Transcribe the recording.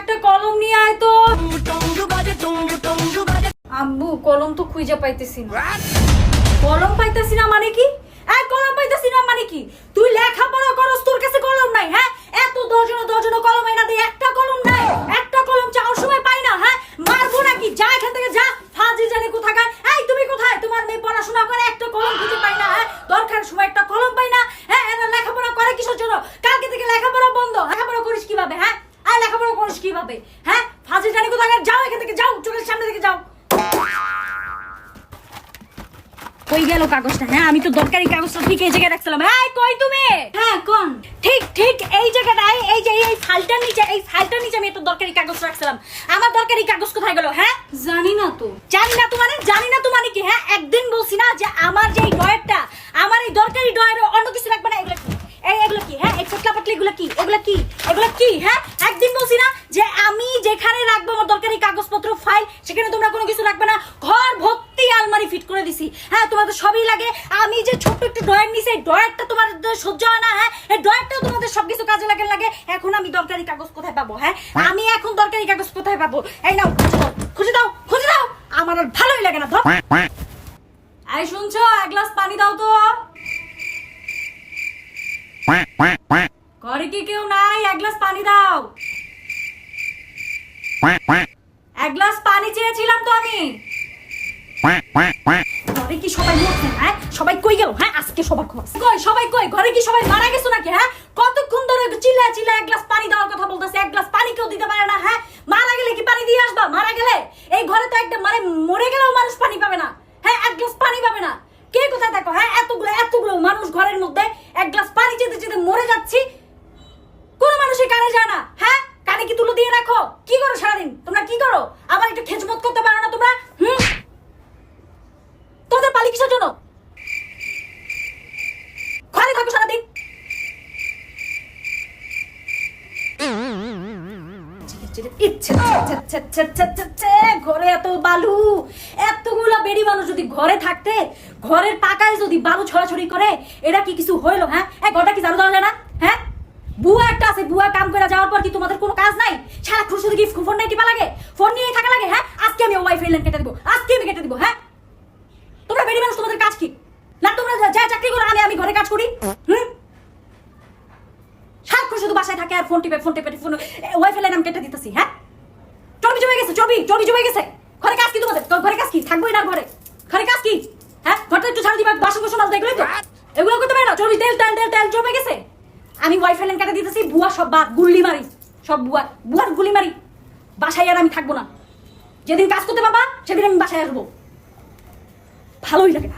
একটা কলম নিয়ে আয় তো। আম্মু কলম তো খুঁজে পাইতেছি না। কলম পাইতেছি না মানে কি? কলম পাইতেছি না মানে কি? তুই লেখাপড়া করস, তোর কাছে কলম নাই? হ্যাঁ, এত দর্জন কলম এনে দিয়ে একটা কলম নাই। একটা কলম চাওয়ার সময় পাই না। হ্যাঁ, মারবো নাকি? যা এখান থেকে যা, ফাজিল জানি কোথাকার। তুমি কোথায়? তোমার মেয়ে পড়াশোনা করে, একটা কলম খুঁজে পাই না। হ্যাঁ, দরকার সময় একটা কলম পাই না। হ্যাঁ, এরা লেখাপড়া করে কিসের জন্য? কালকে থেকে লেখাপড়া বন্ধ। লেখাপড়া করিস কিভাবে? হ্যাঁ, লেখাপড়া করিস কিভাবে? হ্যাঁ, ফাজিল জানি কোথাকার। যাও এখান থেকে, যাও, চোখের সামনে থেকে যাও। কই গেল কাগজটা? হ্যাঁ, আমি তো দরকারি কাগজটা ঠিক এই জায়গায় রাখছিলাম। কই তুমি? হ্যাঁ, কোন? ঠিক এই জায়গাটায়, এই যে এই ফাইলটার নিচে আমি একটা দরকারি কাগজ রাখছিলাম। আমার দরকারি কাগজ কোথায় গেল? হ্যাঁ, জানি না তো মানে কি? হ্যাঁ, একদিন বলছি না যে আমার যে এই ড্রয়ারটা, আমার এই দরকারি ড্রয়ারে অন্য কিছু রাখবে না। এগুলো কি? হ্যাঁ, এই পতলা পতলি এগুলো কি? হ্যাঁ, একদিন বলছি না যে আমি যেখানে রাখবো আমার দরকারি কাগজপত্র ফাইল, সেখানে তোমরা কোনো কিছু রাখবে না। ঘর ভর্তি আলমারি ফিট করে দিছি। হ্যাঁ, তোমাদের সবই লাগে। আমি যে ছোট্ট একটু ড্রয়ার নিছি, এই ড্রয়ারটা তোমার সহ্য হয় না। হ্যাঁ, এই ড্রয়ারটাও তোমাদের সবকিছু কাজে লাগে। এখন আমি দরকারি কাগজ কোথায় পাবো? হ্যাঁ, আমি এখন দরকারি কাগজ কোথায় পাবো? এই নাও, খুঁজে দাও। আমার আর ভালোই লাগে না। ধর, এই শুনছো? এক গ্লাস পানি দাও তো। ঘরে কি কেউ নাই? এক গ্লাস পানি দাও। এক গ্লাস পানি চেয়েছিলাম তো আমি। ঘরে কি সবাই মরছে? হ্যাঁ, সবাই কই গেল? হ্যাঁ, আজকে সবার খবর কই? সবাই কই? ঘরে কি সবাই মারা গেছো নাকি? হ্যাঁ, কতক্ষণ ধরে চিল্লা এক গ্লাস পানি দেওয়ার কথা বলতেছে। এক গ্লাস পানি কেউ দিতে পারে না। হ্যাঁ, মারা গেলে কি পানি দিয়ে আসবা? মারা গেলে এই ঘরে তো একটা মানে মরে গেলেও মানুষ পানি পাবে না। হ্যাঁ, এক গ্লাস পানি পাবে না। কে কোথায় দেখো? হ্যাঁ, এতগুলো মানুষ ঘরের মধ্যে এক গ্লাস পানি চেতে মরে যাচ্ছি। কোন মানুষের কানে যায় না? হ্যাঁ, কানে কি তুলো দিয়ে রাখো? কি করো সারাদিন? তোমরা কি করো? আবার একটু খেজমত করতে পারো না তোমরা? তোমাদের পালি কিসের জন্য? ঘরে থাকো সারাদিন। ঘরে এত বালু, এতগুলা বেড়ি মানুষ যদি ঘরে থাকতে, ঘরের পাকায় যদি বালু ছড়াছড়ি করে, এটা কি কিছু হইলো? হ্যাঁ, ঘরটা কি ঝাড়ু দেওয়া যায় না? হ্যাঁ, বুয়া একটা আছে, বুয়া কাম করে যাওয়ার পর কি তোমাদের কোনো কাজ নাই? সারাক্ষণ শুধু কি ফোন নিয়ে টিপা লাগে? ফোন নিয়ে থাকা লাগে? হ্যাঁ, আজকে আমি ওয়াইফাই লাইন কেটে দেবো, আমি কেটে দেবো। হ্যাঁ, তোমরা বেড়ি মানুষ, তোমাদের কাজ কি? না তোমরা যা চাকরি করো, আমি ঘরে কাজ করি। সারাক্ষণ শুধু বাসায় থাকে আর ফোন টিপে ওয়াইফাই লাইন আমি কেটে দিতেছি। হ্যাঁ, চর্বি জমে গেছে। ঘরে কাজ কি তোমাদের? ঘরে কাজ কি? থাকবোই না ঘরে কাজ কি? হ্যাঁ, ঘরটা একটু ঝাড়ু দিবা, বাসন কোসন আলতে, এগুলো করতে পারে না? চর্বি তেল জমে গেছে। আমি ওয়াইফাই লাইন কেটে দিতেছি। বুয়া সব বাদ, গুল্লি মারি, সব বুয়ার গুলি মারি। বাসায় আর আমি থাকবো না। যেদিন কাজ করতে পারবা সেদিন আমি বাসায় আসবো। ভালোই লাগে না।